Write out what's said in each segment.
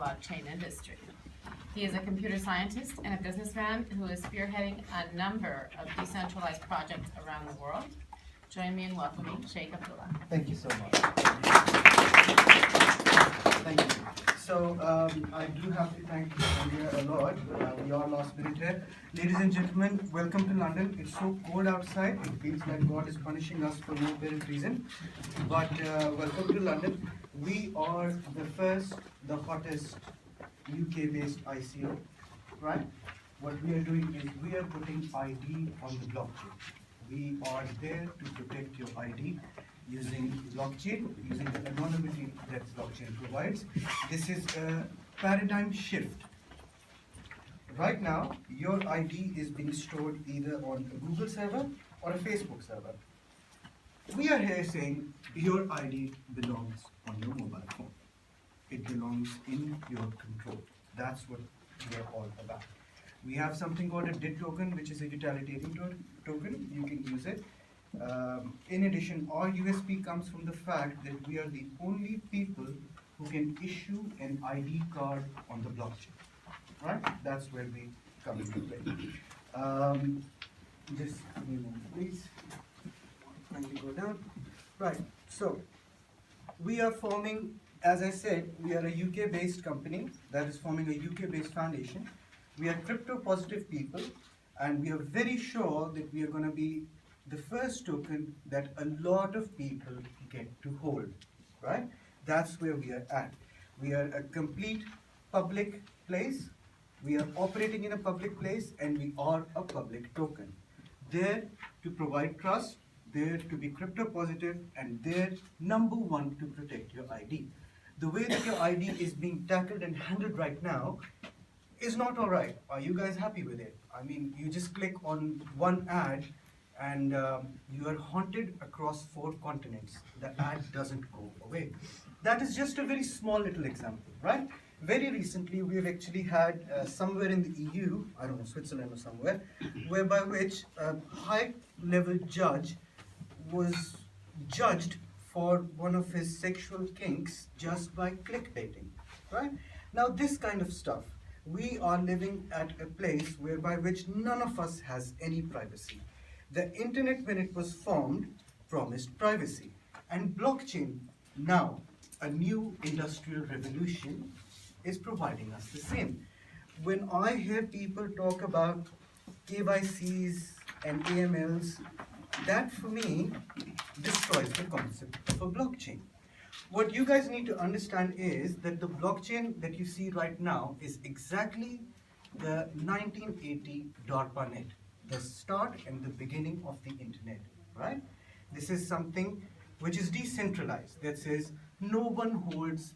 blockchain industry. He is a computer scientist and a businessman who is spearheading a number of decentralized projects around the world. Join me in welcoming Sheikh Abdullah. Thank you so much. Thank you. So I do have to thank India a lot. We are last minute here. Ladies and gentlemen, welcome to London. It's so cold outside. It feels like God is punishing us for no apparent reason. But welcome to London. We are the first, the hottest UK-based ICO, right? What we are doing is we are putting ID on the blockchain. We are there to protect your ID using blockchain, using the anonymity that blockchain provides. This is a paradigm shift. Right now, your ID is being stored either on a Google server or a Facebook server. We are here saying your ID belongs on your mobile phone. It belongs in your control. That's what we are all about. We have something called a DID token, which is a utilitarian token. You can use it. In addition, our USP comes from the fact that we are the only people who can issue an ID card on the blockchain. Right? That's where we come into play. Just give me a moment, please. Kindly go down. Right. So we are forming, as I said, we are a UK-based company that is forming a UK-based foundation. We are crypto-positive people, and we are very sure that we are going to be the first token that a lot of people get to hold, right? That's where we are at. We are a complete public place. We are operating in a public place, and we are a public token. There to provide trust, there to be crypto-positive, and there, number one, to protect your ID. The way that your ID is being tackled and handled right now is not all right. Are you guys happy with it? I mean, you just click on one ad and you are haunted across 4 continents. The ad doesn't go away. That is just a very small little example, right? Very recently, we've actually had somewhere in the EU, I don't know, Switzerland or somewhere, whereby which a high-level judge was judged for one of his sexual kinks just by clickbaiting, right? Now, this kind of stuff, we are living at a place whereby which none of us has any privacy. The internet, when it was formed, promised privacy. And blockchain, now, a new industrial revolution, is providing us the same. When I hear people talk about KYCs and AMLs, that for me destroys the concept of a blockchain. What you guys need to understand is that the blockchain that you see right now is exactly the 1980 DARPANET, the start and the beginning of the internet, right? This is something which is decentralized, that says no one holds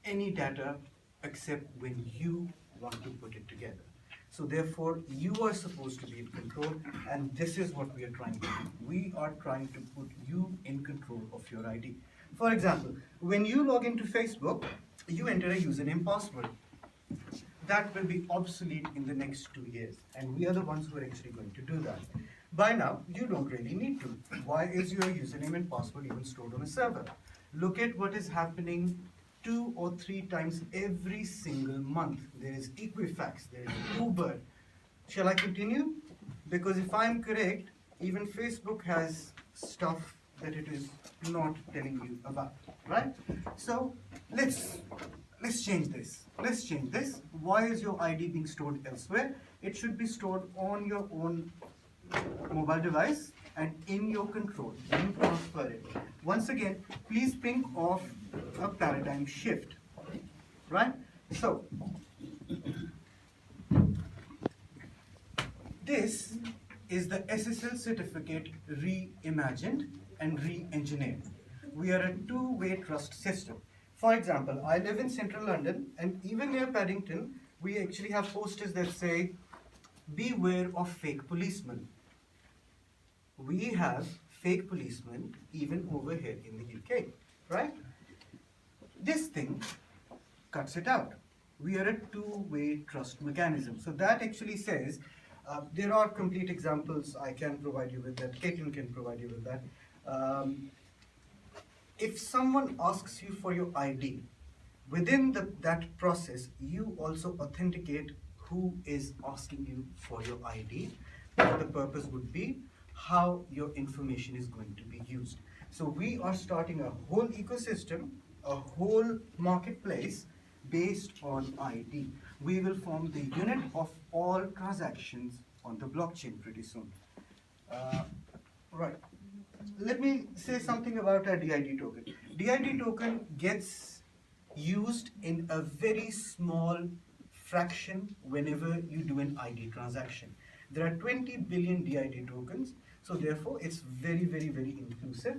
any data except when you want to put it together. So therefore, you are supposed to be in control, and this is what we are trying to do. We are trying to put you in control of your ID. For example, when you log into Facebook, you enter a username password. That will be obsolete in the next 2 years, and we are the ones who are actually going to do that. By now, you don't really need to. Why is your username and password even stored on a server? Look at what is happening 2 or 3 times every single month. There is Equifax, there is Uber. Shall I continue? Because if I'm correct, even Facebook has stuff that it is not telling you about, right? So let's change this. Let's change this. Why is your ID being stored elsewhere? It should be stored on your own mobile device and in your control. You transfer it. Once again, please think of a paradigm shift, right? So this is the SSL certificate reimagined and re-engineered. We are a two-way trust system. For example, I live in central London, and even near Paddington, we actually have posters that say, "Beware of fake policemen." We have fake policemen even over here in the UK, right? This thing cuts it out. We are a two-way trust mechanism. So that actually says, there are complete examples I can provide you with that. Caitlin can provide you with that. If someone asks you for your ID, Within that process, you also authenticate who is asking you for your ID, what the purpose would be, how your information is going to be used. So we are starting a whole ecosystem, a whole marketplace based on ID. We will form the unit of all transactions on the blockchain pretty soon. Uh, right. Let me say something about our DID token. DID token gets used in a very small fraction whenever you do an ID transaction. There are 20 billion DID tokens, so therefore it's very, very, very inclusive.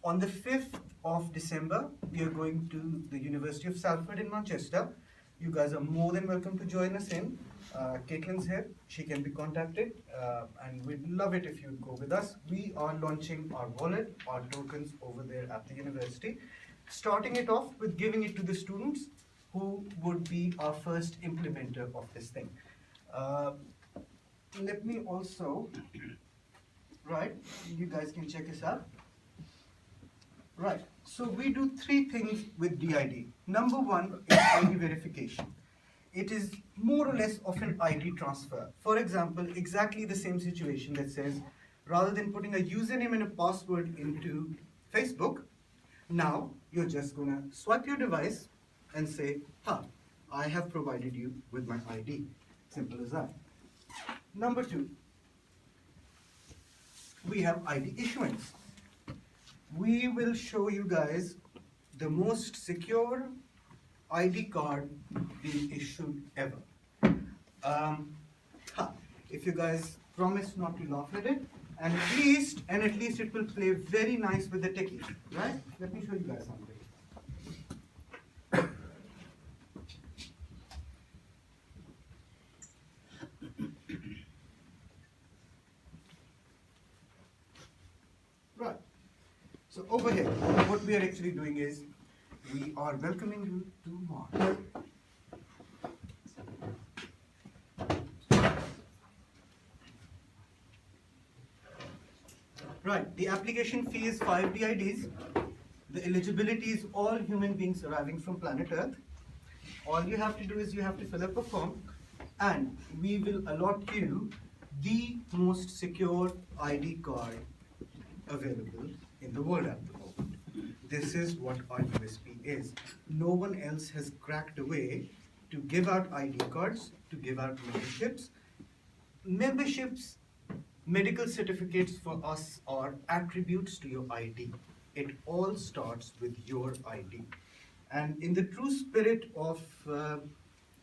On the 5th of December, we are going to the University of Salford in Manchester. You guys are more than welcome to join us in. Caitlin's here, she can be contacted, and we'd love it if you'd go with us. We are launching our wallet, our tokens over there at the university, starting it off with giving it to the students who would be our first implementer of this thing. Let me also, right, you guys can check us out. Right, so we do 3 things with DID. Number 1 is ID verification. It is more or less of an ID transfer. For example, exactly the same situation that says, rather than putting a username and a password into Facebook, now you're just gonna swipe your device and say, I have provided you with my ID. Simple as that. Number 2, we have ID issuance. We will show you guys the most secure ID card being issued ever. If you guys promise not to laugh at it, and at least it will play very nice with the techies, right? Let me show you guys something. Right. So over here, what we are actually doing is we are welcoming you to Mars. Right, the application fee is 5 DIDs. The eligibility is all human beings arriving from planet Earth. All you have to do is you have to fill up a form, and we will allot you the most secure ID card available in the world at the moment. This is what our USP is. No one else has cracked a way to give out ID cards, to give out memberships. Medical certificates for us are attributes to your ID. It all starts with your ID. And in the true spirit of the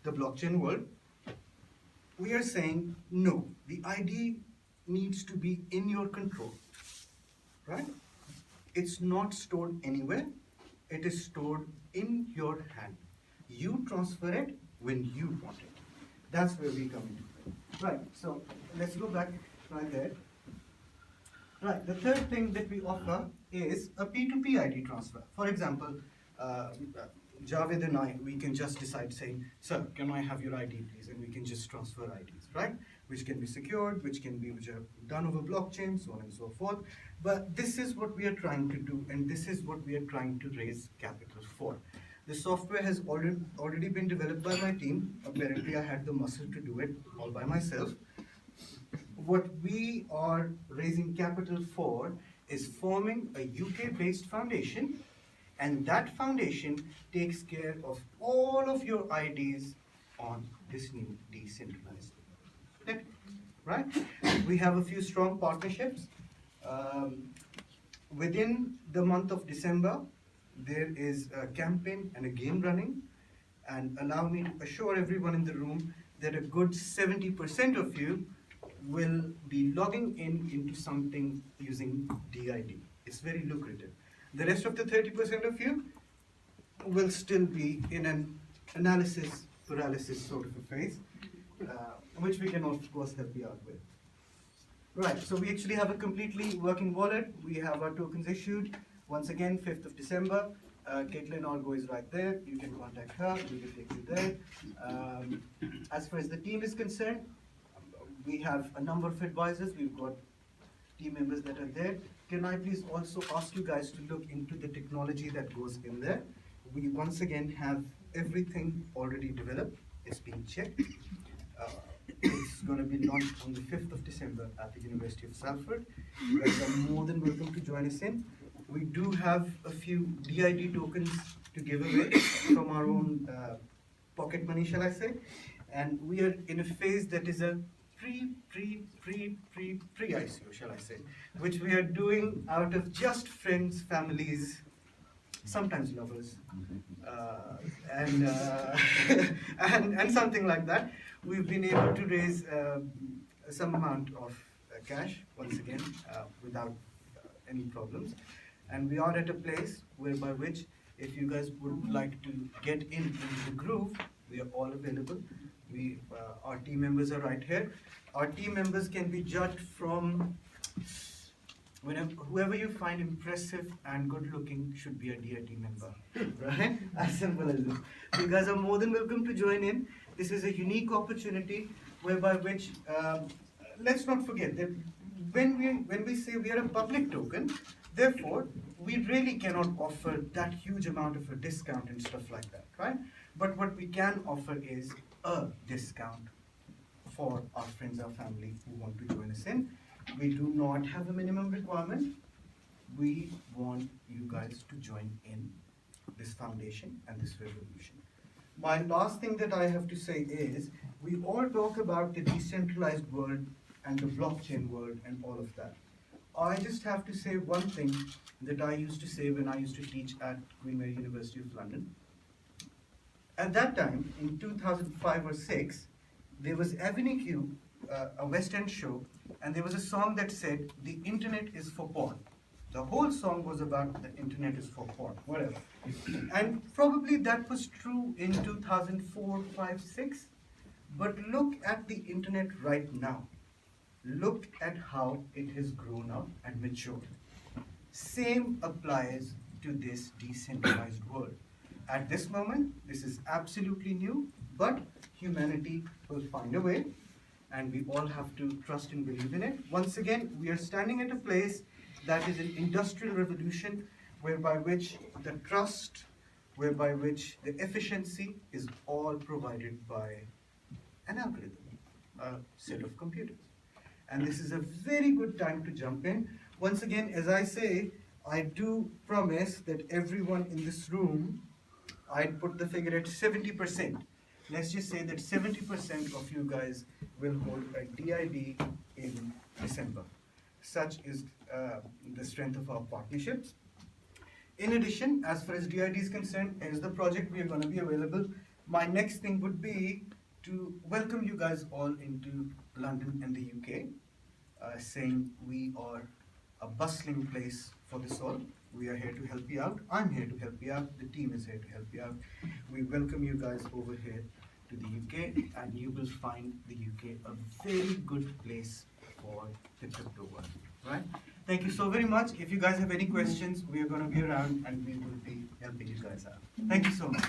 blockchain world, we are saying, no, the ID needs to be in your control, right? It's not stored anywhere. It is stored in your hand. You transfer it when you want it. That's where we come into play. Right, so let's go back right there. Right, the third thing that we offer is a P2P ID transfer. For example, Javed and I, we can just decide saying, sir, can I have your ID please? And we can just transfer IDs, right? Which can be secured, which are done over blockchain, so on and so forth. But this is what we are trying to do, and this is what we are trying to raise capital for. The software has already been developed by my team. Apparently, I had the muscle to do it all by myself. What we are raising capital for is forming a UK-based foundation, and that foundation takes care of all of your IDs on this new decentralized network, right? We have a few strong partnerships. Within the month of December, there is a campaign and a game running, and allow me to assure everyone in the room that a good 70% of you will be logging into something using DID. It's very lucrative. The rest of the 30% of you will still be in an analysis paralysis sort of a phase, which we can of course help you out with. Right, so we actually have a completely working wallet. We have our tokens issued. Once again, 5th of December. Caitlin Orgo is right there. You can contact her. We will take you there. As far as the team is concerned, we have a number of advisors. We've got team members that are there. Can I please also ask you guys to look into the technology that goes in there? we once again have everything already developed. It's being checked. It's going to be launched on the 5th of December at the University of Salford. You guys are more than welcome to join us in. We do have a few DID tokens to give away from our own pocket money, shall I say. And we are in a phase that is a pre-ICO, shall I say, which we are doing out of just friends, families, sometimes lovers, and and something like that. We've been able to raise some amount of cash once again without any problems, and we are at a place whereby which, if you guys would like to get into the groove, we are all available. We our team members are right here. Our team members can be judged from whoever you find impressive and good looking should be a DIT member, right? As simple as this. You guys are more than welcome to join in. This is a unique opportunity whereby which, let's not forget that when we say we are a public token, therefore we really cannot offer that huge amount of a discount and stuff like that, right? But what we can offer is a discount for our friends, our family who want to join us in. We do not have a minimum requirement. We want you guys to join in this foundation and this revolution. My last thing that I have to say is, we all talk about the decentralized world and the blockchain world and all of that. I just have to say one thing that I used to say when I used to teach at Queen Mary University of London. At that time, in 2005 or 6, there was Avenue Q, a West End show, and there was a song that said, "The internet is for porn." The whole song was about the internet is for porn, whatever. And probably that was true in 2004, 5, 6. But look at the internet right now. Look at how it has grown up and matured. Same applies to this decentralized world. At this moment, this is absolutely new, but humanity will find a way, and we all have to trust and believe in it. Once again, we are standing at a place that is an industrial revolution, whereby which the trust, whereby which the efficiency is all provided by an algorithm, a set of computers. And this is a very good time to jump in. Once again, as I say, I do promise that everyone in this room, I'd put the figure at 70%. Let's just say that 70% of you guys will hold a DID in December. Such is the strength of our partnerships. In addition, as far as DID is concerned, as the project we are going to be available, my next thing would be to welcome you guys all into London and the UK, saying we are a bustling place for this all. We are here to help you out. I'm here to help you out. The team is here to help you out. We welcome you guys over here to the UK, and you will find the UK a very good place for the crypto world, right? Thank you so very much. If you guys have any questions, we are going to be around and we will be helping you guys out. Thank you so much.